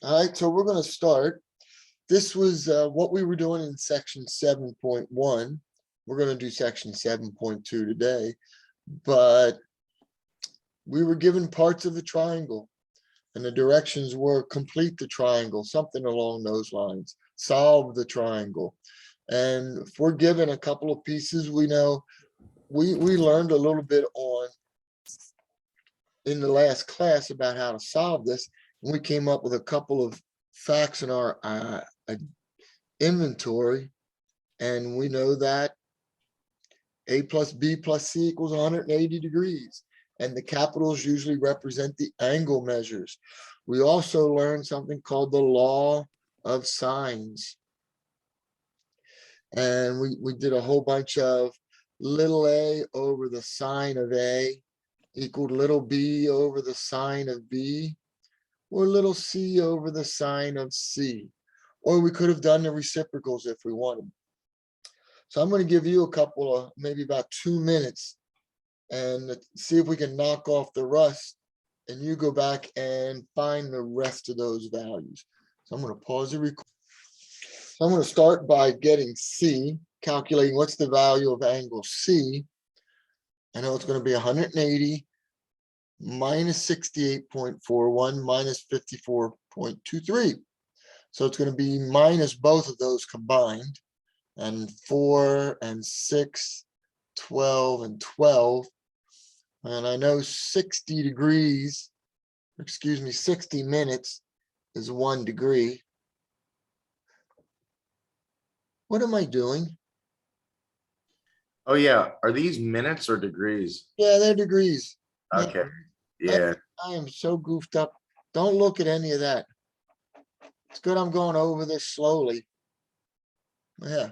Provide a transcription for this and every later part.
All right, so we're gonna start. This was what we were doing in section 7.1. We're gonna do section 7.2 today, but we were given parts of a triangle and the directions were complete the triangle, something along those lines, solve the triangle. And if we're given a couple of pieces, we know we learned a little bit on in the last class about how to solve this. And we came up with a couple of facts in our inventory. And we know that A plus B plus C equals 180 degrees. And the capitals usually represent the angle measures. We also learned something called the law of sines. And we did a whole bunch of little a over the sine of A equaled little b over the sine of B, or little c over the sine of C. Or we could have done the reciprocals if we wanted. So I'm going to give you a couple of, maybe about 2 minutes and see if we can knock off the rust and you go back and find the rest of those values. So I'm going to pause the record. So I'm going to start by getting C, calculating what's the value of angle C. I know it's going to be 180 minus 68.41 minus 54.23. So it's going to be minus both of those combined, and 4 and 6, 12 and 12. And I know 60 degrees, excuse me, 60 minutes is 1 degree. What am I doing? Oh yeah, are these minutes or degrees? Yeah, they're degrees. Man, Okay, yeah. I am so goofed up. Don't look at any of that. It's good I'm going over this slowly. Yeah,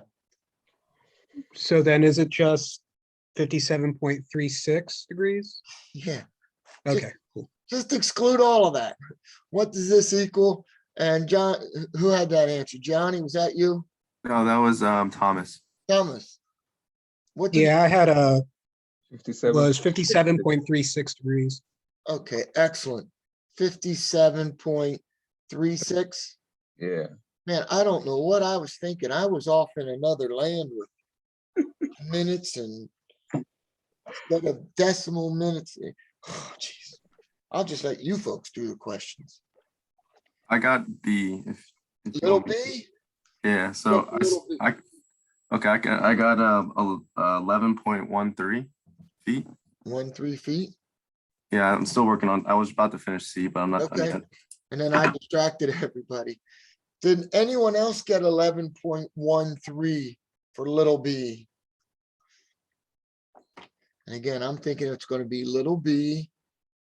So then is it just 57.36 degrees? yeah. Okay, cool. Just exclude all of that. What does this equal? And John, who had that answer? Johnny, was that you? No, that was Thomas. Thomas. What did Yeah, I had a 57. was 57.36 degrees. Okay, excellent. 57.36. Yeah. Man, I don't know what I was thinking. I was off in another land with minutes and instead of decimal minutes. Oh, jeez. I'll just let you folks do the questions. I got B. If you Little want me to- B? Yeah. So Little B. okay. I got 11.13 feet. 13 feet. Yeah, I'm still working on. I was about to finish C, but I'm not done Okay. yet. And then I distracted everybody. Did anyone else get 11.13 for little b? And again, I'm thinking it's going to be little b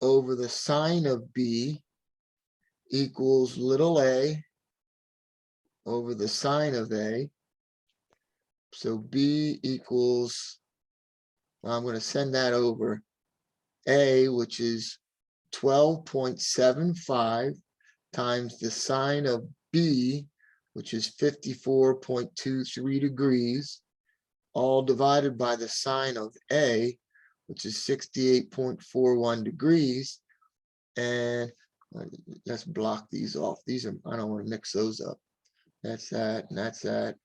over the sine of b equals little a over the sine of a. So b equals, well, I'm going to send that over a, which is 12.75 times the sine of b, which is 54.23 degrees, all divided by the sine of a, which is 68.41 degrees. And let's block these off. These are, I don't want to mix those up. That's that, and that's that.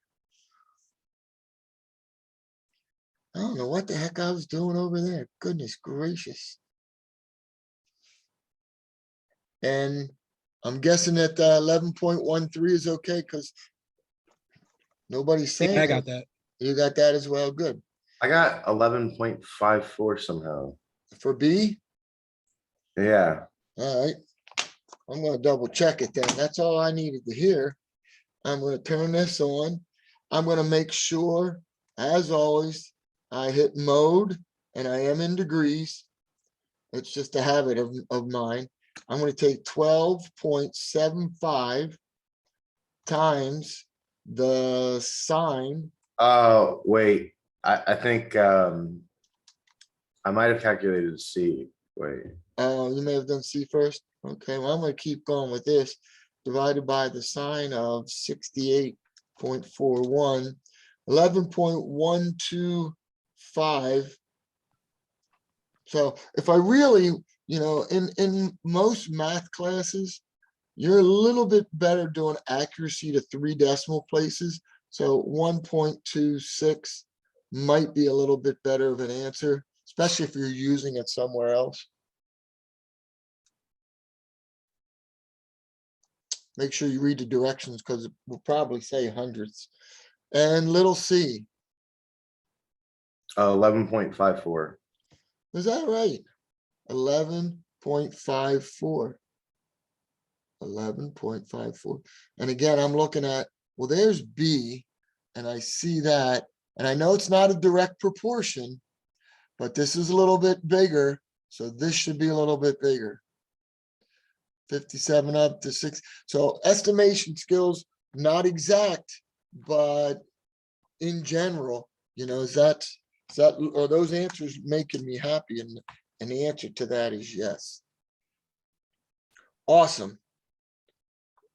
I don't know what the heck I was doing over there. Goodness gracious. And I'm guessing that 11.13 is okay because nobody's saying Yeah, I it. got that. You got that as well. Good. I got 11.54 somehow. For B, Yeah. all right. I'm going to double check it then. That's all I needed to hear. I'm going to turn this on. I'm going to make sure, as always, I hit mode and I am in degrees. It's just a habit of mine. I'm going to take 12.75 times the sine. Oh, wait, I think I might have calculated C. Wait. You may have done C first. Okay, well, I'm going to keep going with this. Divided by the sine of 68.41, 11.125. So if I really, in most math classes, You're a little bit better doing accuracy to 3 decimal places. So 1.26 might be a little bit better of an answer, especially if you're using it somewhere else. Make sure you read the directions because it will probably say hundredths. And little c, 11.54. is that right? 11.54. 11.54. And again, I'm looking at, well, there's B, and I see that, and I know it's not a direct proportion, but this is a little bit bigger, so this should be a little bit bigger. 57 up to 6. So estimation skills, not exact, but in general, is that, are those answers making me happy? And the answer to that is yes. Awesome.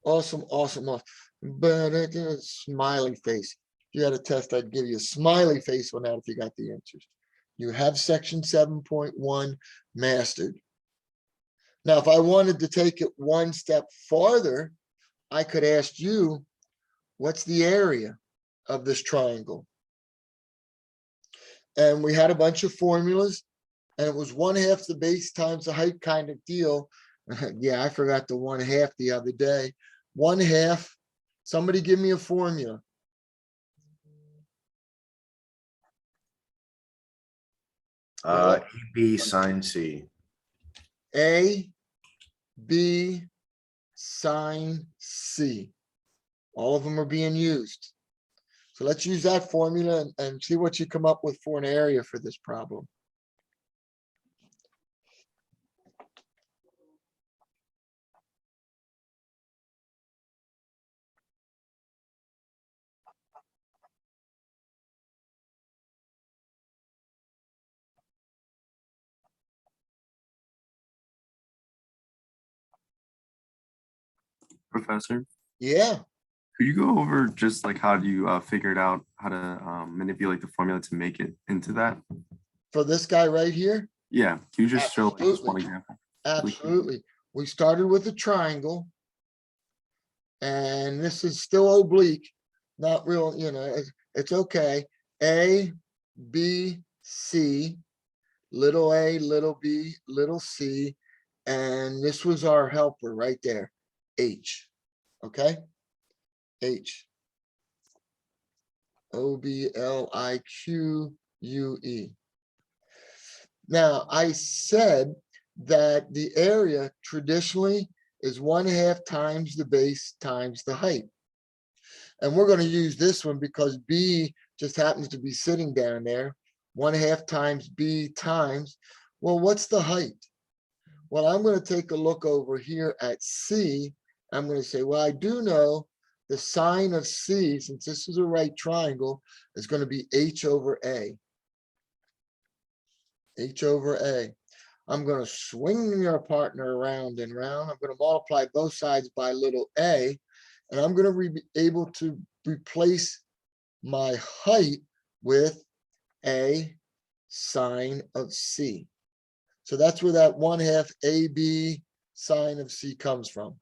Awesome, awesome, awesome. But it is smiley face. If you had a test, I'd give you a smiley face on that if you got the answers. You have section 7.1 mastered. Now, if I wanted to take it one step farther, I could ask you, what's the area of this triangle? And we had a bunch of formulas, and it was 1/2 the base times the height kind of deal. Yeah, I forgot the 1/2 the other day. 1/2, somebody give me a formula. AB sine C. A, B, sine C. All of them are being used. So let's use that formula and see what you come up with for an area for this problem. Professor, Yeah, could you go over just like how do you figure it out, how to manipulate the formula to make it into that? for this guy right here, Yeah, can you just show like just one Absolutely. example? absolutely. We started with a triangle. And this is still oblique, not real, it's okay. A, B, C, little a, little b, little c, and this was our helper right there, H, okay? H. Oblique. Now, I said that the area traditionally is 1/2 times the base times the height. And we're going to use this one because B just happens to be sitting down there. 1/2 times B times, well, what's the height? Well, I'm going to take a look over here at C. I'm going to say, well, I do know the sine of C, since this is a right triangle, is going to be H over A. H over A. I'm going to swing your partner around and round. I'm going to multiply both sides by little a, and I'm going to be able to replace my height with a sine of C. So that's where that 1/2 AB sine of C comes from.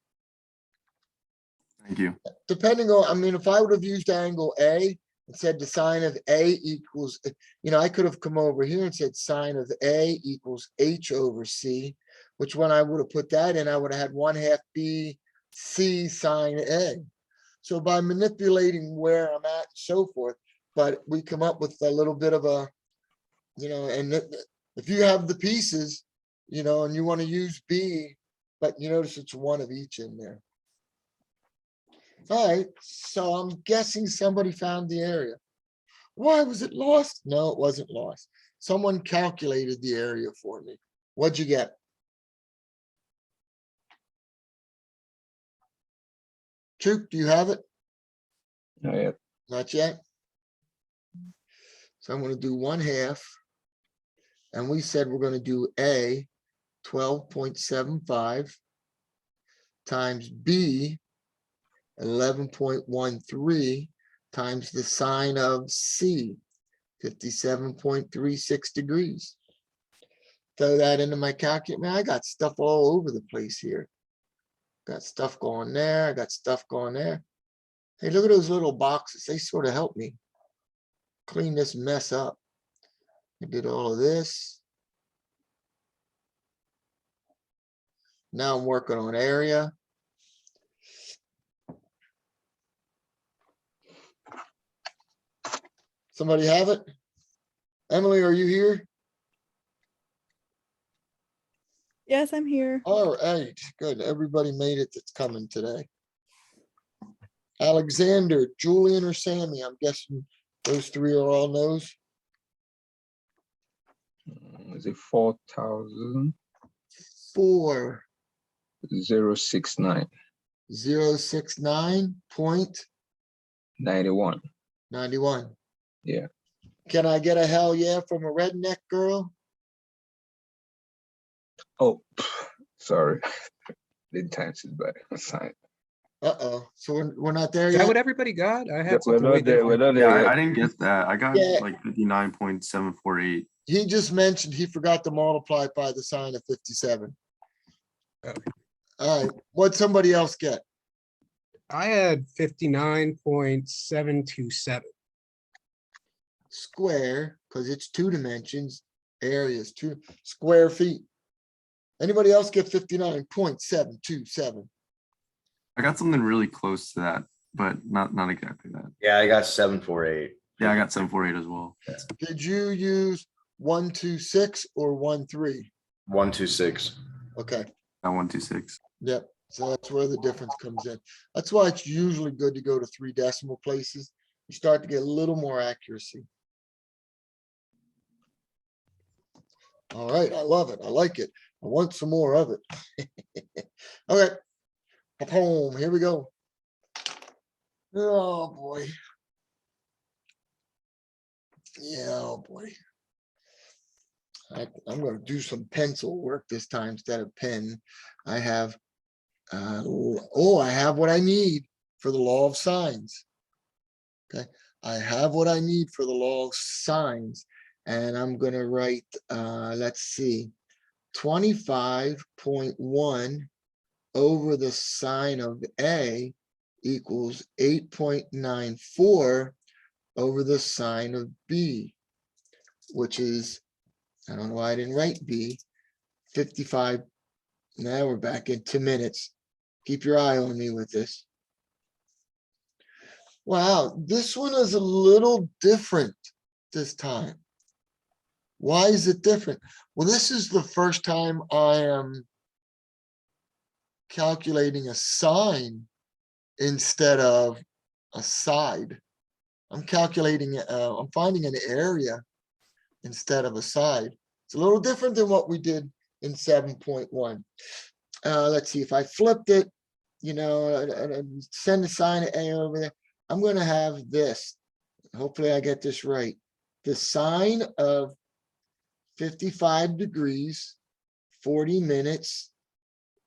Thank you. Depending on, I mean, if I would have used angle A and said the sine of A equals, I could have come over here and said sine of A equals H over C, which when I would have put that in, I would have had 1/2 B C sine A. So by manipulating where I'm at and so forth, but we come up with a little bit of a, and if you have the pieces, and you want to use B, but you notice it's one of each in there. All right, so I'm guessing somebody found the area. Why was it lost? No, it wasn't lost. Someone calculated the area for me. What'd you get? Chook, do you have it? Not yet. Not yet. So I'm going to do 1/2. And we said we're going to do A 12.75 times B 11.13 times the sine of C 57.36 degrees. Throw that into my calculator. Man, I got stuff all over the place here. Got stuff going there, I got stuff going there. Hey, look at those little boxes. They sort of help me clean this mess up. I did all of this. Now I'm working on area. Somebody have it? Emily, are you here? Yes, I'm here. All right, good. Everybody made it that's coming today. Alexander, Julian, or Sammy? I'm guessing those three are all no's. Is it 4,069? 4069.91. 91. Yeah. Can I get a hell yeah from a redneck girl? Oh, sorry. Didn't times it by a sign. Uh-oh, so we're not there Is that yet? what everybody got? I We're had something way not there. We're different. not there Yeah, yet. I didn't get that. I got Yeah. like 59.748. He just mentioned he forgot to multiply by the sign of 57. Okay. All right, what'd somebody else get? I had 59.727. Square, because it's 2 dimensions, areas, 2 square feet. Anybody else get 59.727? I got something really close to that, but not exactly that. Yeah, I got 748. Yeah, I got 748 as well. Did you use 126 or 13? 126. Okay, Got 126. yep, so that's where the difference comes in. That's why it's usually good to go to 3 decimal places. You start to get a little more accuracy. All right, I love it. I like it. I want some more of it. Okay, home, here we go. Oh, boy. Yeah, oh, boy. I'm gonna do some pencil work this time instead of pen. I have, I have what I need for the law of sines. Okay, I have what I need for the law of sines, and I'm gonna write, let's see, 25.1 over the sine of A equals 8.94 over the sine of B, which is, I don't know why I didn't write B, 55. Now we're back in 2 minutes. Keep your eye on me with this. Wow, this one is a little different this time. Why is it different? Well, this is the first time I am calculating a sine instead of a side. I'm calculating, I'm finding an area instead of a side. It's a little different than what we did in 7.1. Let's see, if I flipped it, you know, and send the sine of A over there, I'm gonna have this. Hopefully I get this right. The sine of 55 degrees, 40 minutes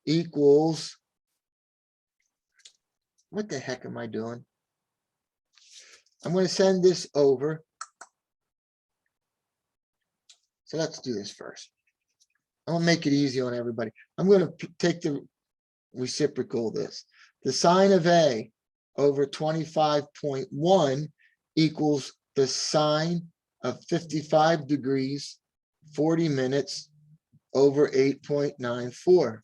equals, what the heck am I doing? I'm gonna send this over. So let's do this first. I'm gonna make it easy on everybody. I'm gonna take the reciprocal of this. The sine of A over 25.1 equals the sine of 55 degrees, 40 minutes over 8.94.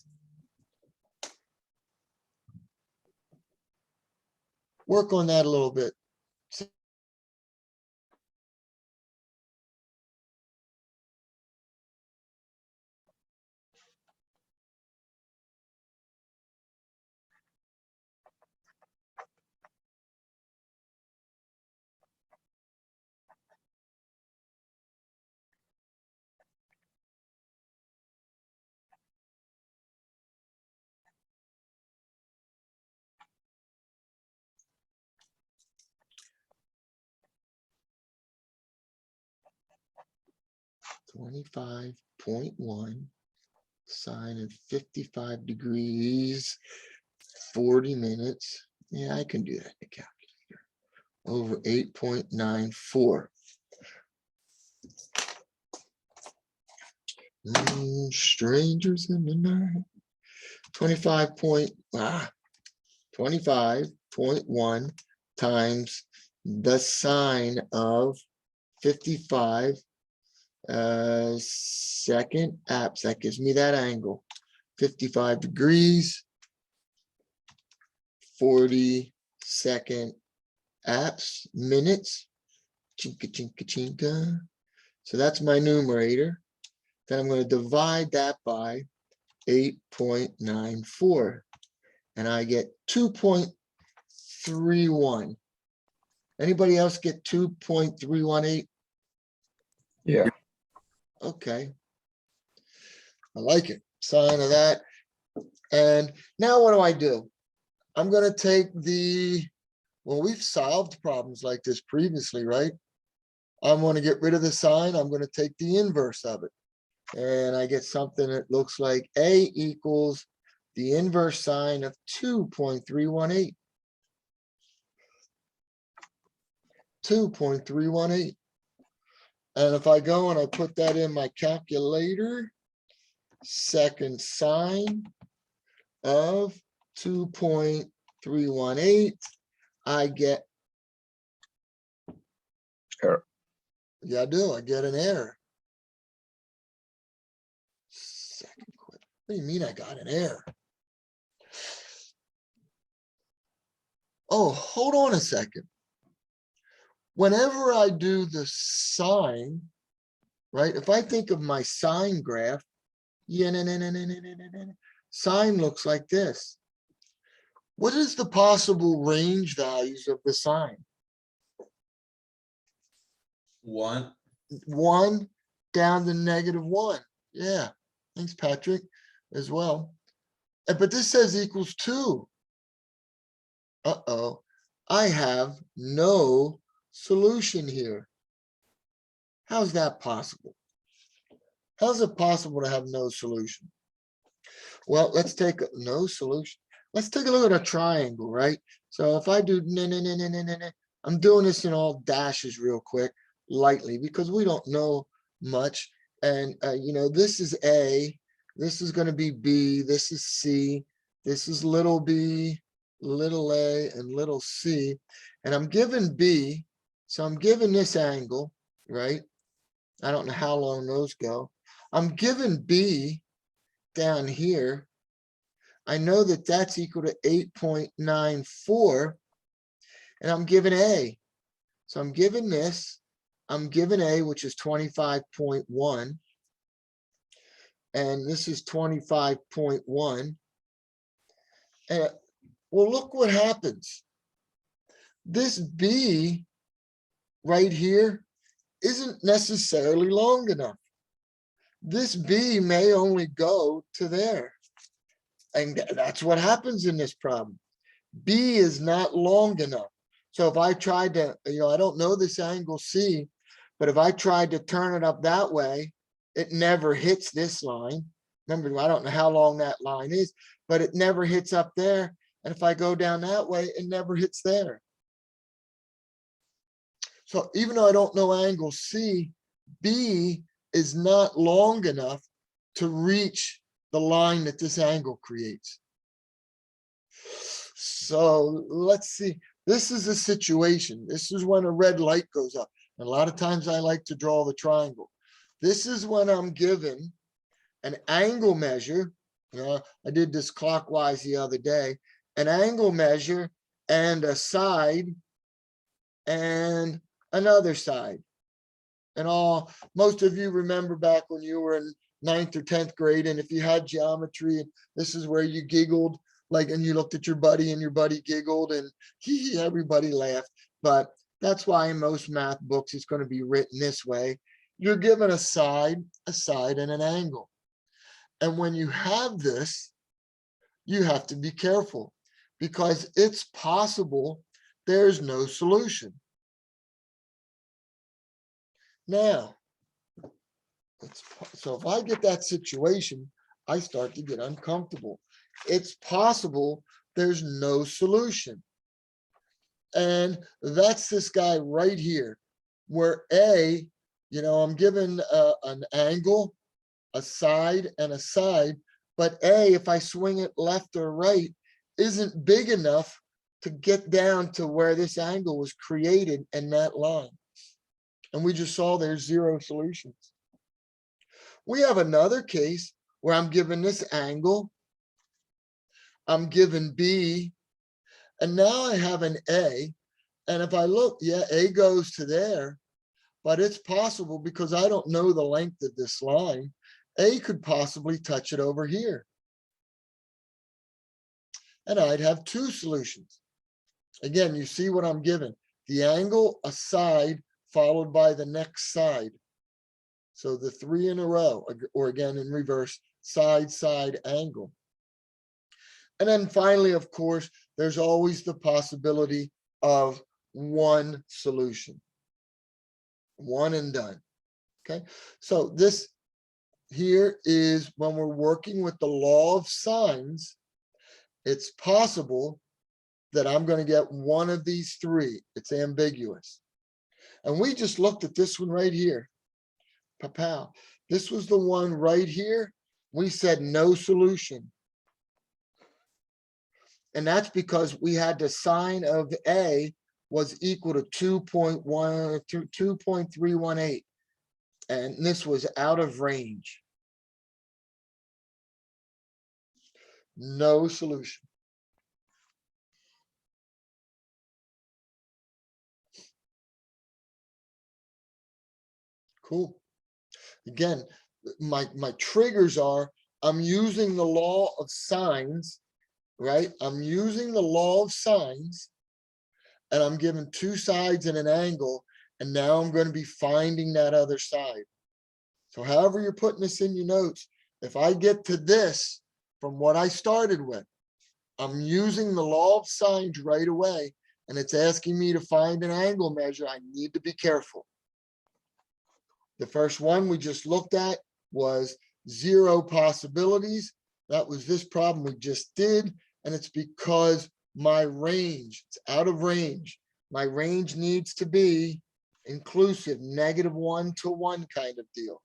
Work on that a little bit. 25.1 sine of 55 degrees, 40 minutes. Yeah, I can do that in the calculator. Over 8.94. Strangers in the night. 25.1 times the sine of 55 second apps. That gives me that angle. 55 degrees, 40 second apps, minutes. Chinka, chinka, chinka. So that's my numerator. Then I'm going to divide that by 8.94. And I get 2.31. Anybody else get 2.318? Yeah, Okay. I like it. Sign of that. And now what do? I'm going to take well, we've solved problems like this previously, right? I'm going to get rid of the sign. I'm going to take the inverse of it. And I get something that looks like A equals the inverse sine of 2.318. 2.318. And if I go and I put that in my calculator, second sine of 2.318, I get, error. yeah, I do. I get an error. Second quick. What do you mean I got an error? Oh, hold on a second. Whenever I do the sine, right? If I think of my sine graph, sine looks like this. What is the possible range values of the sine? 1. 1 down to -1. Yeah, thanks, Patrick, as well. But this says equals 2. Uh-oh, I have no solution here. How's that possible? How's it possible to have no solution? Well, let's take no solution. Let's take a look at a triangle, right? So if I do, I'm doing this in all dashes real quick, lightly, because we don't know much. And, this is A, this is going to be B, this is C, this is little b, little a, and little c. And I'm given B, so I'm given this angle, right? I don't know how long those go. I'm given B down here. I know that that's equal to 8.94, and I'm given A. So I'm given this, I'm given A, which is 25.1, and this is 25.1. And well, look what happens. This B right here isn't necessarily long enough. This B may only go to there. And that's what happens in this problem. B is not long enough. So if I tried to, I don't know this angle C, but if I tried to turn it up that way, it never hits this line. Remember, I don't know how long that line is, but it never hits up there. And if I go down that way, it never hits there. So even though I don't know angle C, B is not long enough to reach the line that this angle creates. So let's see. This is a situation. This is when a red light goes up. And a lot of times I like to draw the triangle. This is when I'm given an angle measure. I did this clockwise the other day. An angle measure and a side and another side. And most of you remember back when you were in 9th or 10th grade, and if you had geometry, this is where you giggled, and you looked at your buddy and your buddy giggled, and everybody laughed. But that's why in most math books, it's going to be written this way. You're given a side, and an angle. And when you have this, you have to be careful, because it's possible there's no solution. Now, so if I get that situation, I start to get uncomfortable. It's possible there's no solution. And that's this guy right here, where A, I'm given an angle, a side, and a side, But A, if I swing it left or right, isn't big enough to get down to where this angle was created in that line. And we just saw there's 0 solutions. We have another case where I'm given this angle. I'm given B, and now I have an A. And if I look, yeah, A goes to there, but it's possible because I don't know the length of this line. A could possibly touch it over here. And I'd have 2 solutions. Again, you see what I'm given. The angle, a side, followed by the next side. So the 3 in a row, or again in reverse, side, side, angle. And then finally, of course, there's always the possibility of one solution. One and done. Okay, so this here is when we're working with the law of sines, it's possible that I'm going to get one of these 3. It's ambiguous. And we just looked at this one right here. Pow. This was the one right here. We said no solution. And that's because we had the sine of A was equal to 2.318. And this was out of range. No solution. Cool. Again, my triggers are, I'm using the law of sines, right? I'm using the law of sines, and I'm given 2 sides and an angle, and now I'm going to be finding that other side. So however you're putting this in your notes, if I get to this from what I started with, I'm using the law of sines right away, and it's asking me to find an angle measure. I need to be careful. The first one we just looked at was 0 possibilities. That was this problem we just did. And it's because my range, it's out of range. My range needs to be inclusive, -1 to 1 kind of deal.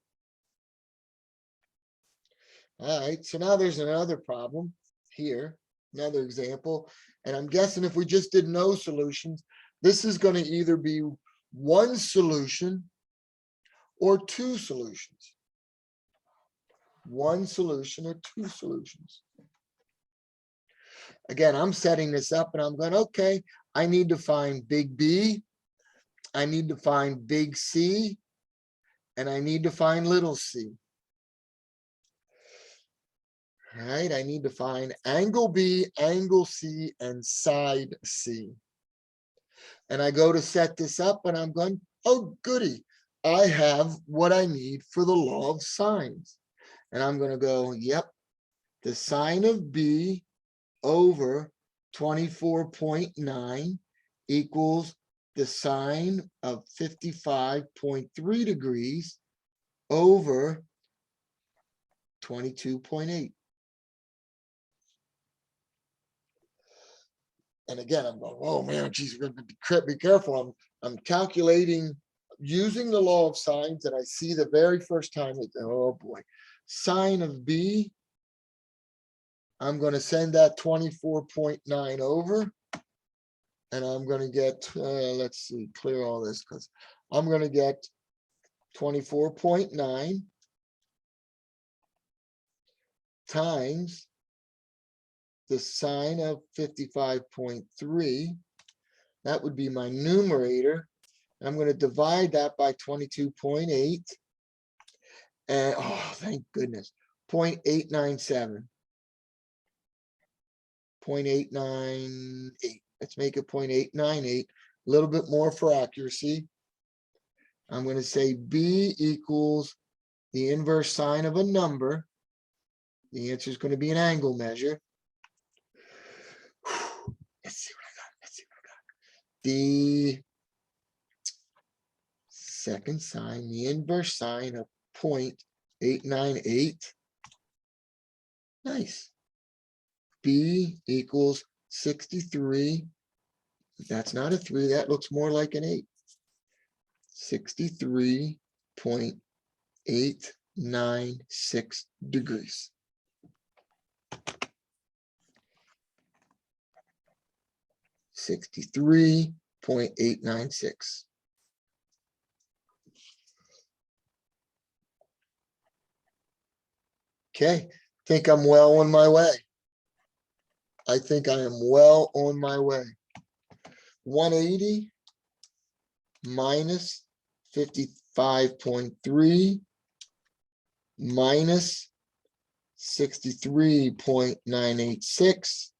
All right, so now there's another problem here, another example. And I'm guessing if we just did no solutions, this is going to either be 1 solution or 2 solutions. 1 solution or 2 solutions. Again, I'm setting this up and I'm going, okay, I need to find big B, I need to find big C, and I need to find little c. All right, I need to find angle B, angle C, and side C. And I go to set this up and I'm going, oh goody, I have what I need for the law of sines. And I'm going to go, yep, the sine of B over 24.9 equals the sine of 55.3 degrees over 22.8. And again, I'm going, oh man, geez, we're going to be careful. I'm calculating using the law of sines, and I see the very first time, oh boy, sine of B, I'm going to send that 24.9 over, and I'm going to get, let's see, clear all this, because I'm going to get 24.9 times the sine of 55.3. That would be my numerator. I'm going to divide that by 22.8. And oh, thank goodness, 0.897. 0.898. Let's make it 0.898. A little bit more for accuracy. I'm going to say B equals the inverse sine of a number. The answer is going to be an angle measure. Let's see what I got. Let's see what I got. The second sine, the inverse sine of 0.898. Nice. B equals 63. That's not a 3. That looks more like an 8. 63.896 degrees. 63.896. Okay, think I'm well on my way. I think I am well on my way. 180 minus 55.3 minus 63.986,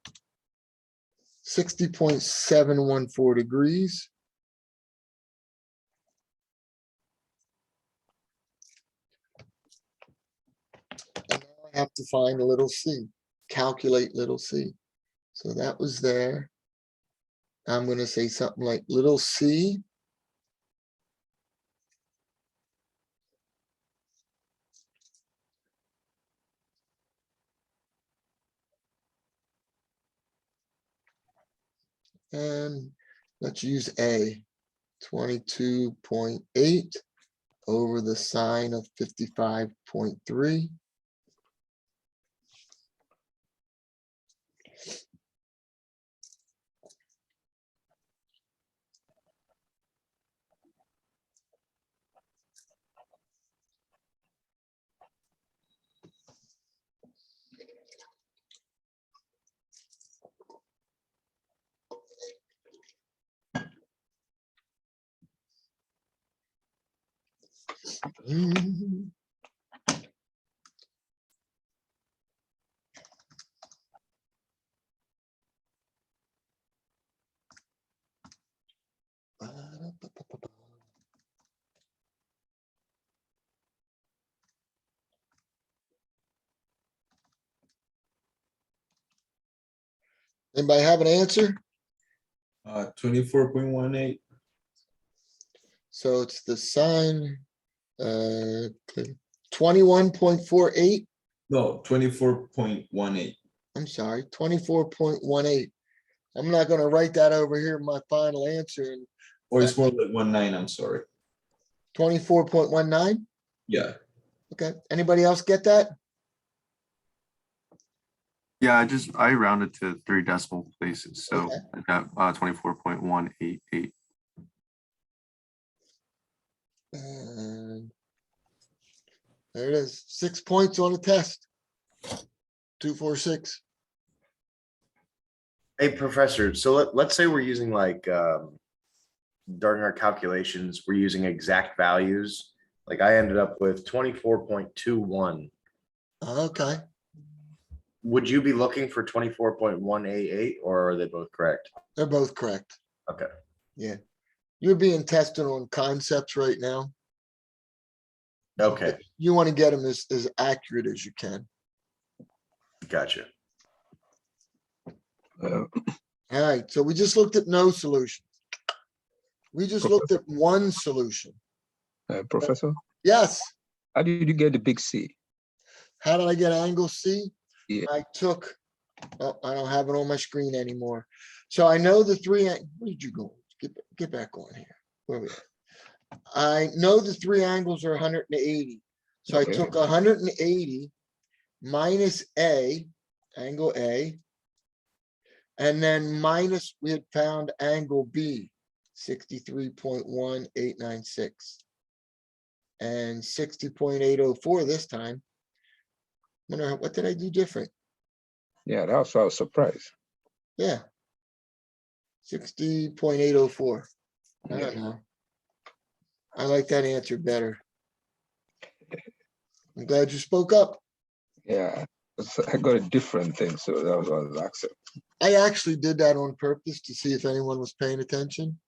60.714 degrees. And now I have to find a little c, calculate little c. So that was there. I'm gonna say something like little c and let's use a 22.8 over the sine of 55.3. Mm. Anybody have an answer? 24.18. So it's the sine, 21.48. No, 24.18. I'm sorry, 24.18. I'm not gonna write that over here in my final answer. And Or it's more like 19, I'm sorry. 24.19. Yeah. Okay, anybody else get that? Yeah, I rounded to 3 decimal places, so Okay. I got 24.188. And there it is, 6 points on the test. 246. Hey, Professor, so let's say we're using like, during our calculations, we're using exact values. Like I ended up with 24.21. Okay, Would you be looking for 24.188 or are they both correct? they're both correct. Okay, Yeah. You're being tested on concepts right now. okay, You want to get them as accurate as you can. gotcha. Uh, All right, so we just looked at no solution. We just looked at one solution. Professor, Yes, how did you get the big C? how did I get angle C? Yeah. I took, oh, I don't have it on my screen anymore. So I know the three, where did you go? Get back on here. Where we at? I know the three angles are 180. So I Okay. took 180 minus A, angle A. And then minus, we had found angle B, 63.1896. And 60.804 this time. Wonder, what did I do different? Yeah, that's why I was surprised. Yeah. 60.804. I Yeah. don't know. I like that answer better. I'm glad you spoke up. Yeah, I got a different thing, so that was what I was asking. I actually did that on purpose to see if anyone was paying attention.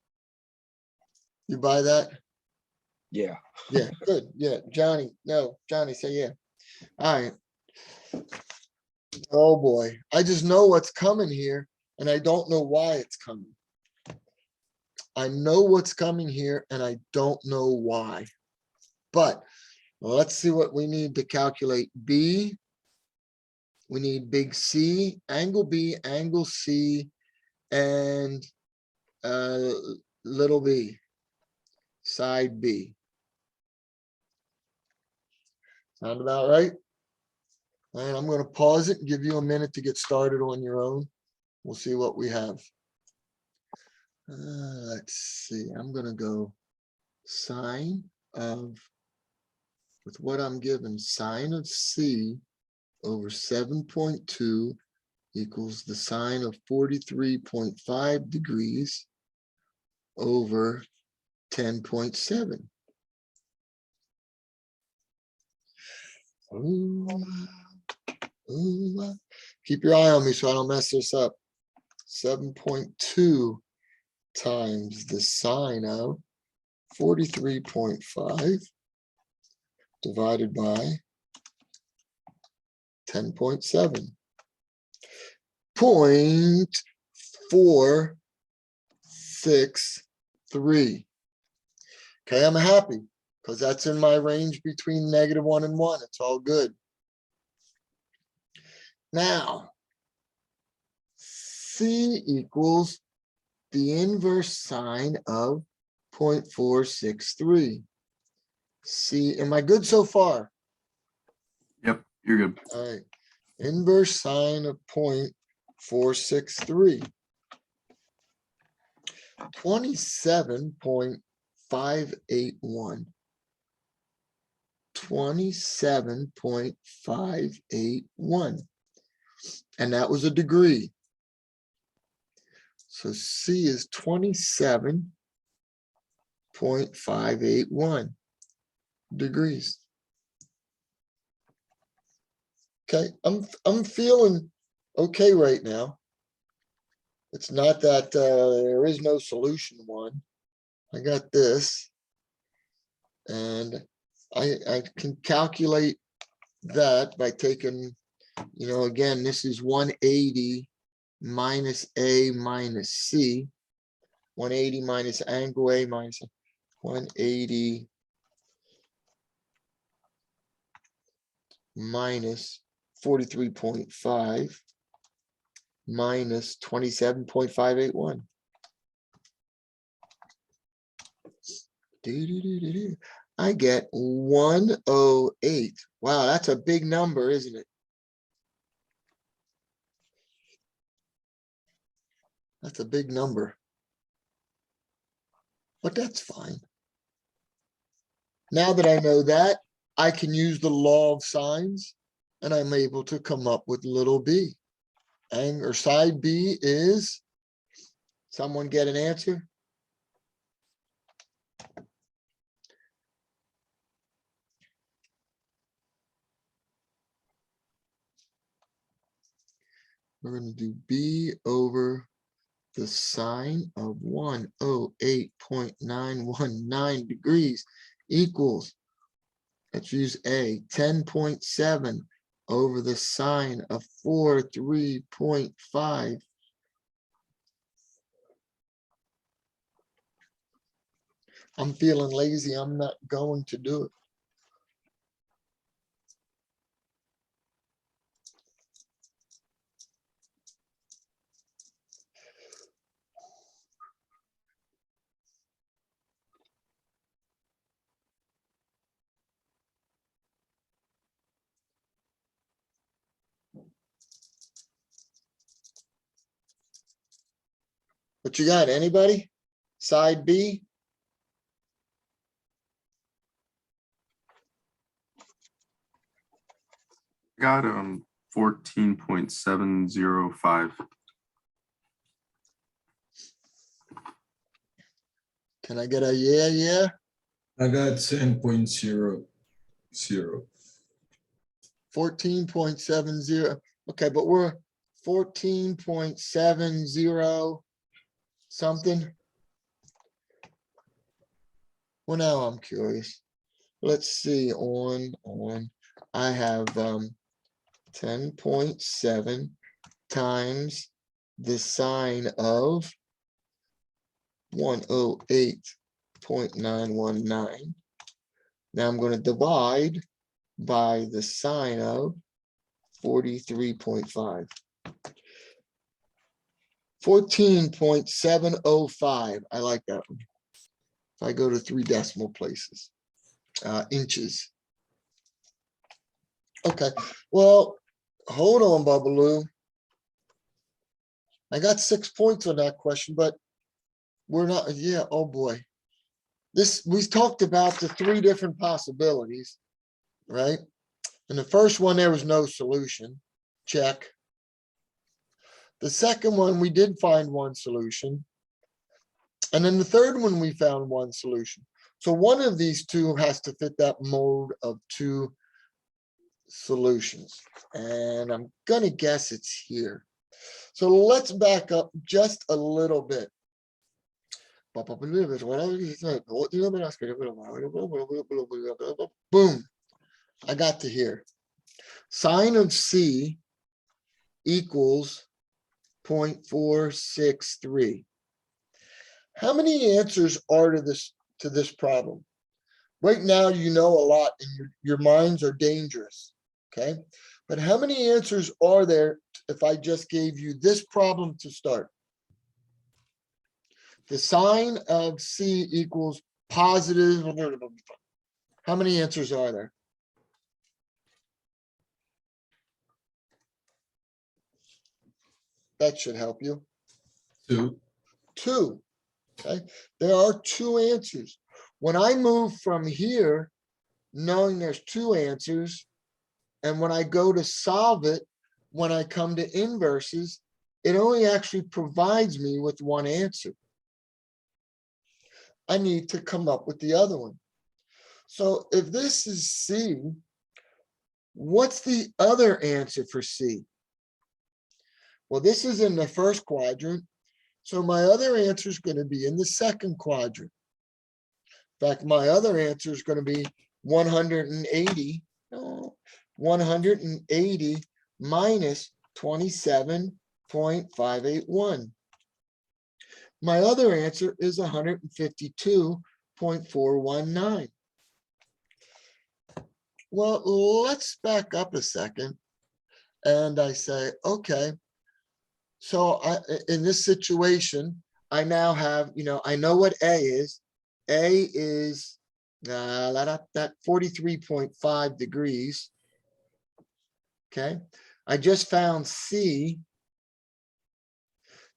You buy that? Yeah. Yeah, good. Yeah, Johnny, no, Johnny, say yeah. All right. Oh, boy. I just know what's coming here and I don't know why it's coming. I know what's coming here and I don't know why. But let's see what we need to calculate B. We need big C, angle B, angle C, and little b, side B. Sound about right? And I'm gonna pause it and give you a minute to get started on your own. We'll see what we have. Let's see, I'm gonna go sine of, with what I'm given, sine of C over 7.2 equals the sine of 43.5 degrees over 10.7. Keep your eye on me so I don't mess this up. 7.2 times the sine of 43.5 divided by 10.7. 0.463. Okay, I'm happy because that's in my range between -1 and 1. It's all good. Now, C equals the inverse sine of 0.463. C, am I good so far? Yep, you're good. All right, inverse sine of 0.463. 27.581. 27.581. And that was a degree. So C is 27.581 degrees. Okay, I'm feeling okay right now. It's not that there is no solution one. I got this. And I can calculate that by taking, again, this is 180 minus A minus C. 180 minus angle A minus 180 minus 43.5 minus 27.581. I get 108. Wow, that's a big number, isn't it? That's a big number. But that's fine. Now that I know that, I can use the law of sines and I'm able to come up with little b. Or side B is, someone get an answer? We're going to do B over the sine of 108.919 degrees equals, let's use A, 10.7 over the sine of 43.5. I'm feeling lazy. I'm not going to do it. What you got? Anybody? Side B? Got 14.705. Can I get a yeah, yeah? I got 10.00. 14.70. Okay, but we're 14.70 something. Well, now I'm curious. Let's see, I have 10.7 times the sine of 108.919. Now I'm going to divide by the sine of 43.5. 14.705. I like that one. If I go to 3 decimal places, inches. Okay, well, hold on, Bubbaloo. I got 6 points on that question, but We're not, yeah, oh boy. This, we talked about the three different possibilities, right? And the first one, there was no solution. Check. The second one, we did find one solution. And then the third one, we found one solution. So one of these two has to fit that mold of two solutions. And I'm gonna guess it's here. So let's back up just a little bit. Boom. I got to here. Sine of C equals 0.463. How many answers are to this problem? Right now, you know a lot and your minds are dangerous, okay? But how many answers are there if I just gave you this problem to start? The sine of C equals positive. How many answers are there? That should help you. 2, Two, okay? There are two answers. When I move from here, knowing there's two answers, and when I go to solve it, when I come to inverses, it only actually provides me with one answer. I need to come up with the other one. So if this is C, what's the other answer for C? Well, this is in the first quadrant. So my other answer is going to be in the second quadrant. In fact, my other answer is going to be 180. 180 minus 27.581. My other answer is 152.419. Well, let's back up a second. And I say, okay, so in this situation, I now have, I know what A is. A is that 43.5 degrees. Okay, I just found C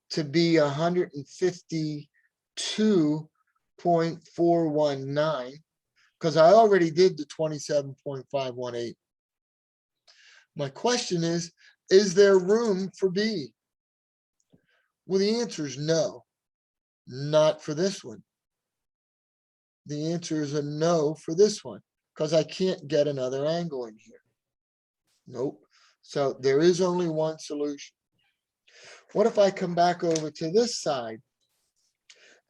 to be 152.419 because I already did the 27.518. My question is there room for B? Well, the answer is no, not for this one. The answer is a no for this one because I can't get another angle in here. Nope. So there is only one solution. What if I come back over to this side?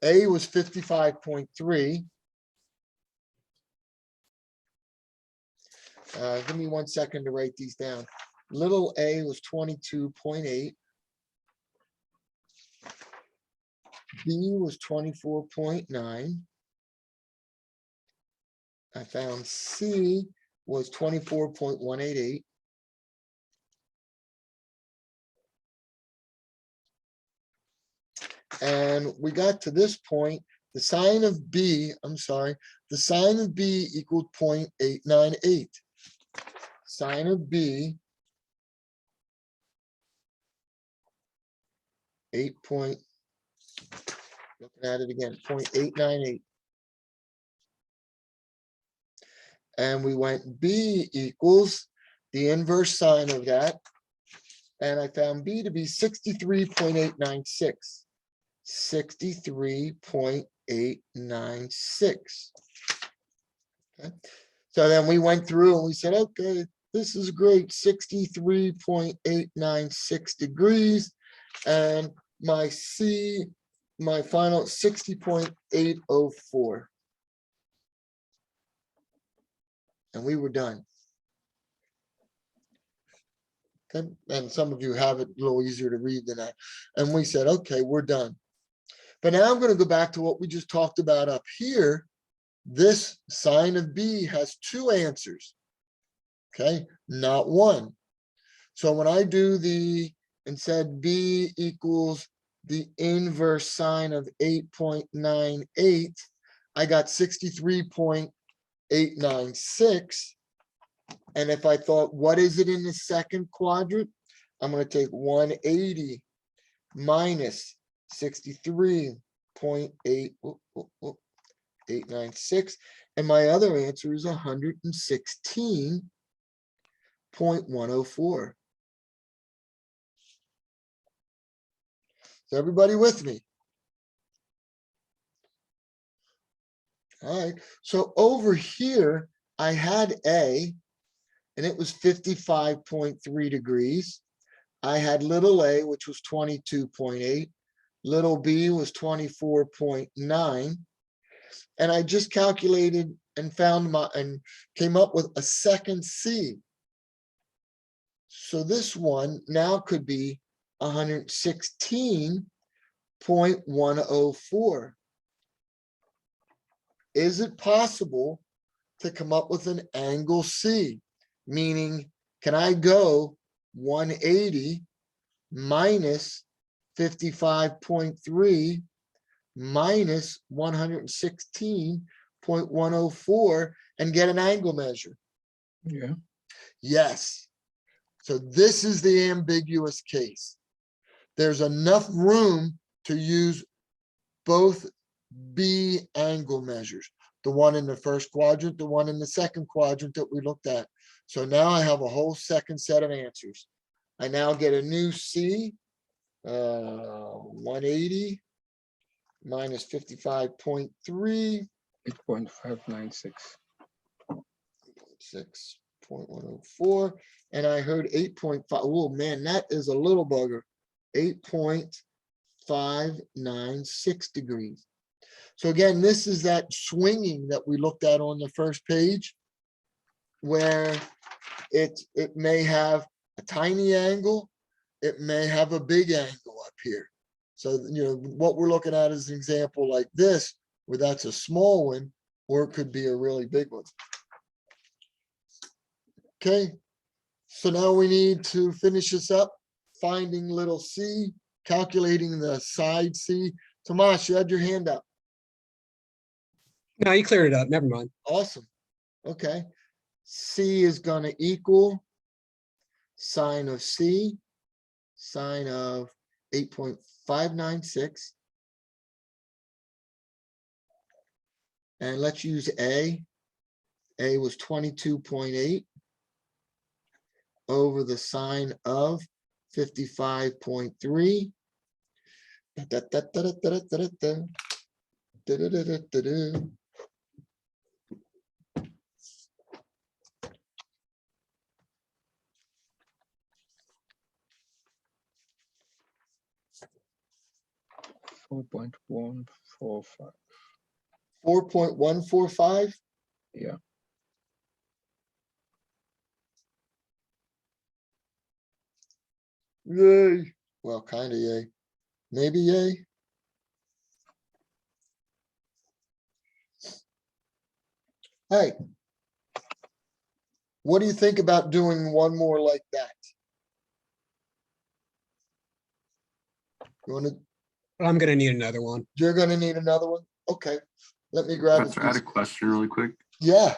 A was 55.3. Give me 1 second to write these down. Little a was 22.8. B was 24.9. I found C was 24.188. And we got to this point, the sine of B, I'm sorry, the sine of B equaled 0.898. Sine of B, 8 looking at it again, 0.898. And we went B equals the inverse sine of that. And I found B to be 63.896. 63.896. Okay. So then we went through and we said, okay, this is great, 63.896 degrees. And my C, my final 60.804. And we were done. Okay. And some of you have it a little easier to read than that. And we said, okay, we're done. But now I'm going to go back to what we just talked about up here. This sine of B has two answers, okay, not one. So when I do and said B equals the inverse sine of 8.98, I got 63.896. And if I thought, what is it in the second quadrant? I'm going to take 180 minus 63.896. 896, and my other answer is 116.104. Is everybody with me? All right, so over here, I had A, and it was 55.3 degrees. I had little a, which was 22.8. Little b was 24.9. And I just calculated and found and came up with a second C. So this one now could be 116.104. Is it possible to come up with an angle C? Meaning, can I go 180 minus 55.3 minus 116.104 and get an angle measure? Yeah. Yes. So this is the ambiguous case. There's enough room to use both B angle measures, the one in the first quadrant, the one in the second quadrant that we looked at. So now I have a whole second set of answers. I now get a new C, 180 minus 55.3, 8.596. 6.104, and I heard 8.5. Oh man, that is a little bugger. 8.596 degrees. So again, this is that swinging that we looked at on the first page, where it may have a tiny angle, it may have a big angle up here. So, you know, what we're looking at is an example like this, where that's a small one, or it could be a really big one. Okay, so now we need to finish this up, finding little c, calculating the side C. Tomas, you had your hand up. No, you cleared it up. Never mind. Awesome. Okay. C is gonna equal sine of C, sine of 8.596. And let's use A. A was 22.8 over the sine of 55.3. $4.145. 4.145. Yeah. Yay. Well, kind of yay. Maybe yay. Hey. What do you think about doing one more like that? You want to, I'm gonna need another one. you're gonna need another one? Okay, let me grab a Professor, I had piece. a question really quick. Yeah,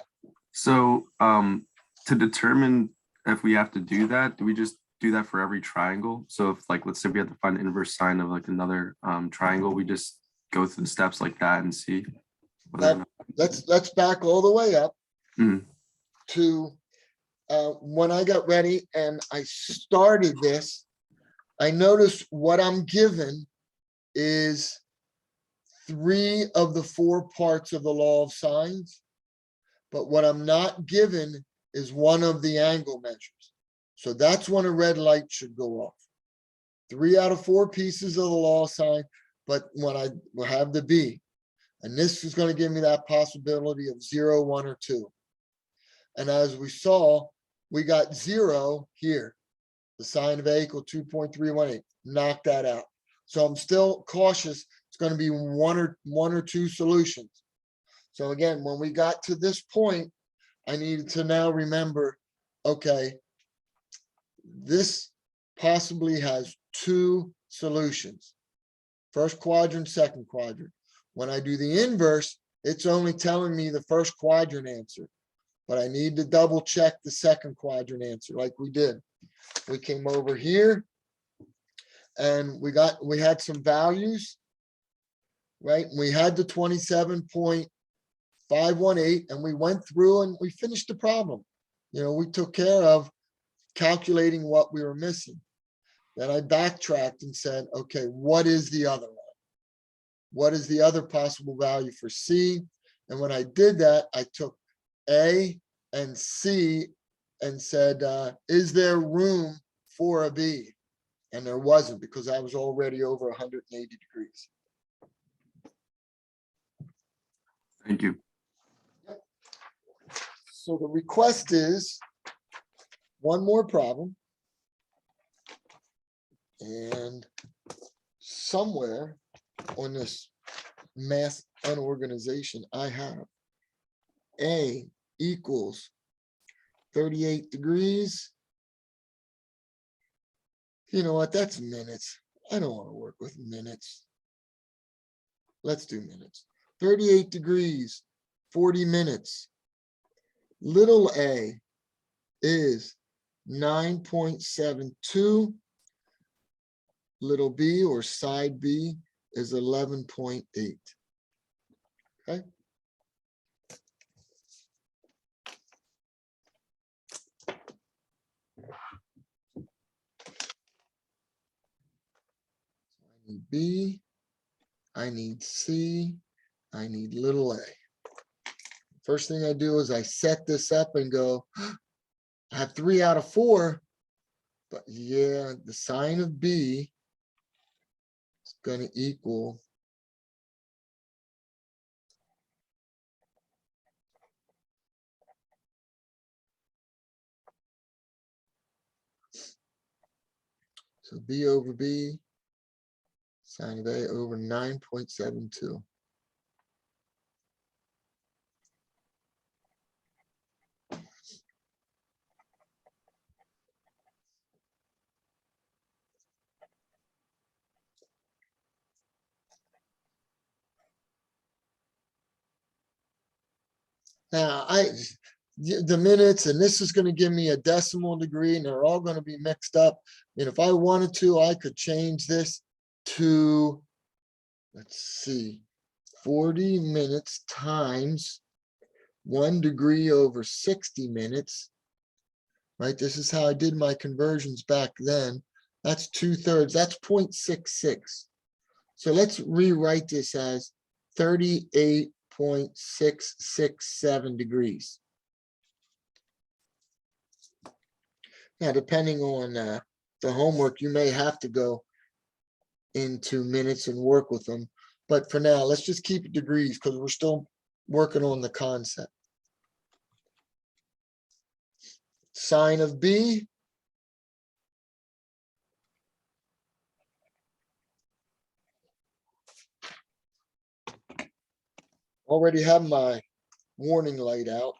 So to determine if we have to do that, do we just do that for every triangle? So if like, let's say we have to find the inverse sine of like another triangle, we just go through the steps like that and see. whether or not- let's back all the way up Mhm. to when I got ready and I started this, I noticed what I'm given is 3 of the 4 parts of the law of sines. But what I'm not given is one of the angle measures. So that's when a red light should go off. 3 out of 4 pieces of the law of sine, but when I will have the B. And this is going to give me that possibility of 0, 1, or 2. And as we saw, we got 0 here. The sine of A equal 2.318. Knock that out. So I'm still cautious. It's going to be one or two solutions. So again, when we got to this point, I needed to now remember, okay, this possibly has 2 solutions. First quadrant, second quadrant. When I do the inverse, it's only telling me the first quadrant answer, but I need to double check the second quadrant answer like we did. We came over here and we had some values. right? And we had the 27.518 and we went through and we finished the problem. You know, we took care of calculating what we were missing. Then I backtracked and said, okay, what is the other one? What is the other possible value for C? And when I did that, I took A and C and said, is there room for a B? And there wasn't, because I was already over 180 degrees. Thank you. So the request is one more problem. And somewhere on this mass unorganization, I have A equals 38 degrees. You know what? That's minutes. I don't want to work with minutes. Let's do minutes. 38 degrees, 40 minutes. Little a is 9.72. Little b, or side b, is 11.8. Okay. I need b, I need c, I need little a. First thing I do is I set this up and go, I have 3 out of 4, but yeah, the sign of b is going to equal so b over b, sine of a over 9.72. Now, the minutes, and this is going to give me a decimal degree, and they're all going to be mixed up. And if I wanted to, I could change this to, let's see, 40 minutes times 1 degree over 60 minutes. Right? This is how I did my conversions back then. That's 2/3. That's 0.66. So let's rewrite this as 38.667 degrees. Now, depending on the homework, you may have to go into minutes and work with them. But for now, let's just keep it degrees because we're still working on the concept. Sine of B. Already have my warning light out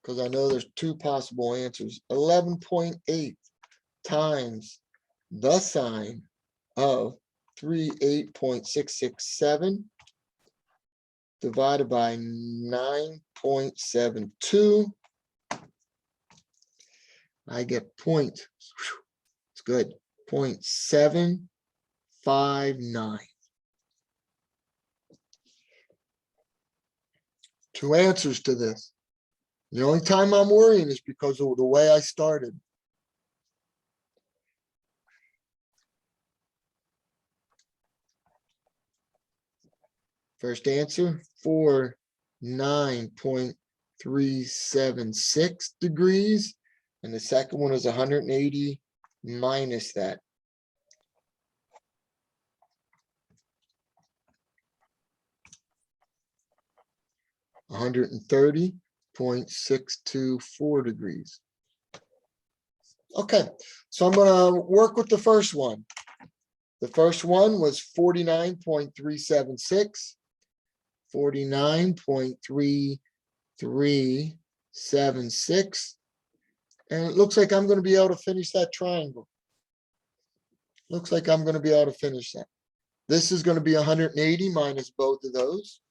because I know there's 2 possible answers. 11.8 times the sine of 38.667 divided by 9.72. I get point, it's good, 0.759. 2 answers to this. The only time I'm worrying is because of the way I started. First answer for 9.376 degrees. And the second one is 180 minus that. $130.624 degrees. Okay, so I'm gonna work with the first one. The first one was 49.376, 49.3376. And it looks like I'm gonna be able to finish that triangle. Looks like I'm gonna be able to finish that. This is gonna be 180 minus both of those.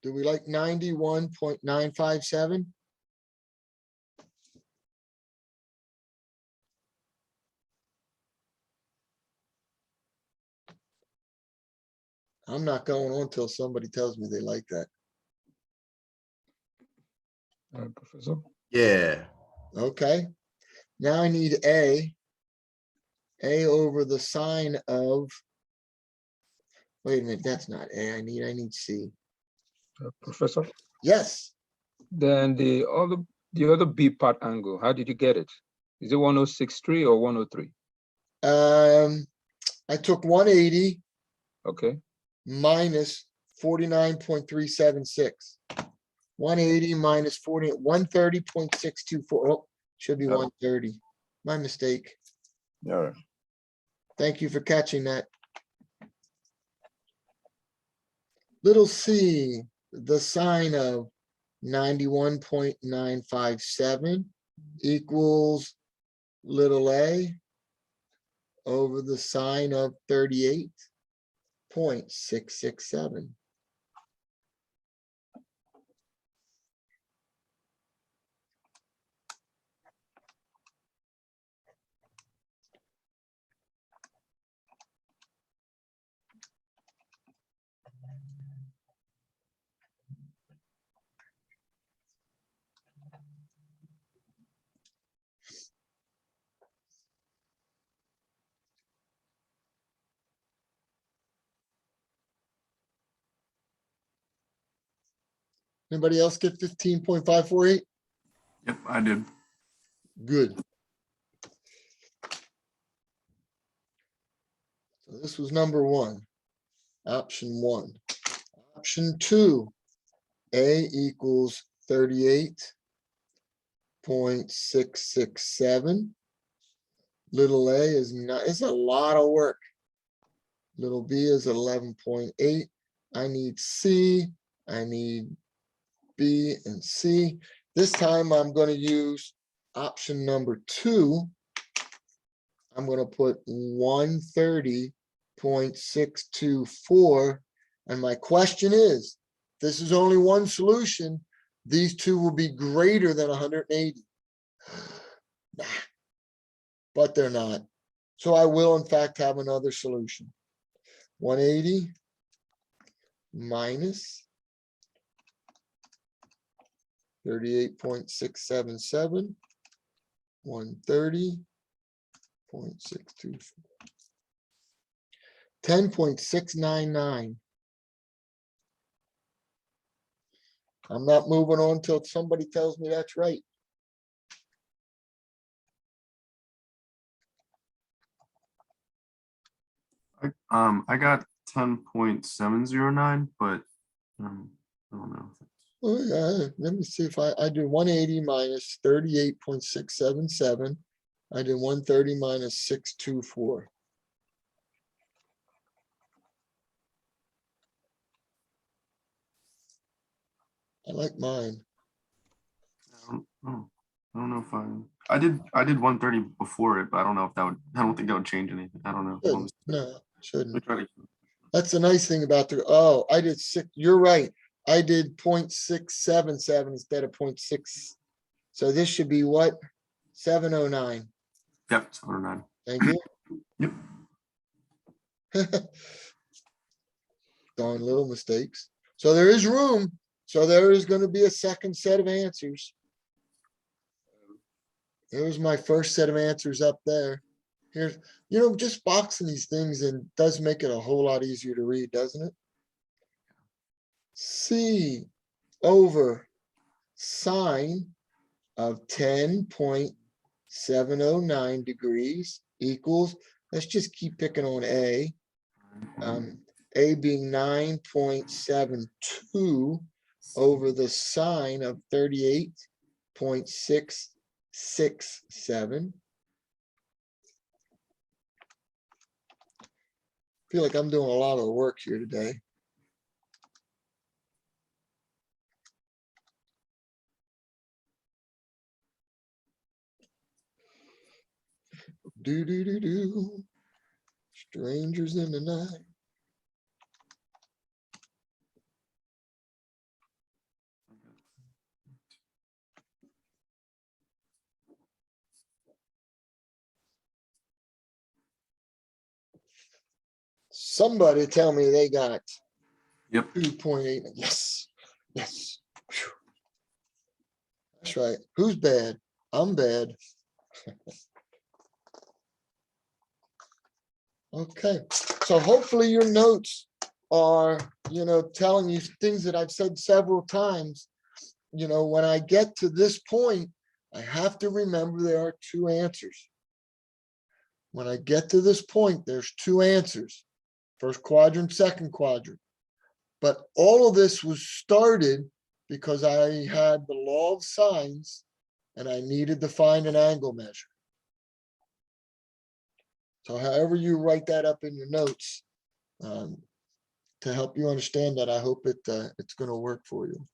Do we like 91.957? I'm not going on till somebody tells me they like that. Professor. Yeah, Okay, now I need A over the sine of. Wait a minute, that's not A, I need C. Professor. Yes, Then the other B part angle, how did you get it? Is it 1063 or 103? I took 180 Okay. minus 49.376. 180 minus 130.624. Oh, should be Oh. 130. My mistake. All right. Thank you for catching that. Little c, the sine of 91.957 equals little a over the sine of 38.667. Anybody else get 15.548? Yep, I did. Good. So this was number one, option one. Option two, A equals 38.667. Little a is not, it's a lot of work. Little b is 11.8. I need C, I need B and C. This time I'm going to use option number two. I'm going to put 130.624. And my question is, this is only one solution. These two will be greater than 180. Nah, but they're not. So I will in fact have another solution. 180 minus 38.677, 130.624. 10.699. I'm not moving on till somebody tells me that's right. I got 10.709, but I don't know. Oh, yeah, let me see if I do 180 minus 38.677. I did 130 minus 624. I like mine. I don't know if I did 130 before it, but I don't know if that would, I don't think that would change anything. I don't know. Shouldn't, no, Let me shouldn't. try to. That's the nice thing about the, oh, I did six, you're right. I did 0.677 instead of 0.6. So this should be what? 709. Yep, 709. Thank you. Yep. Darn little mistakes. So there is room. So there is going to be a second set of answers. There's my first set of answers up there. Here's, just boxing these things and does make it a whole lot easier to read, doesn't it? C over sine of 10.709 degrees equals, let's just keep picking on A. A being 9.72 over the sine of 38.667. Feel like I'm doing a lot of the work here today. Do. Strangers in the night. Somebody tell me they got Yep. 2.8. Yes, yes. Phew. That's right. Who's bad? I'm bad. Okay, so hopefully your notes are, telling you things that I've said several times. When I get to this point, I have to remember there are two answers. When I get to this point, there's two answers. First quadrant, second quadrant. But all of this was started because I had the law of sines and I needed to find an angle measure. So however you write that up in your notes, to help you understand that, I hope it's going to work for you.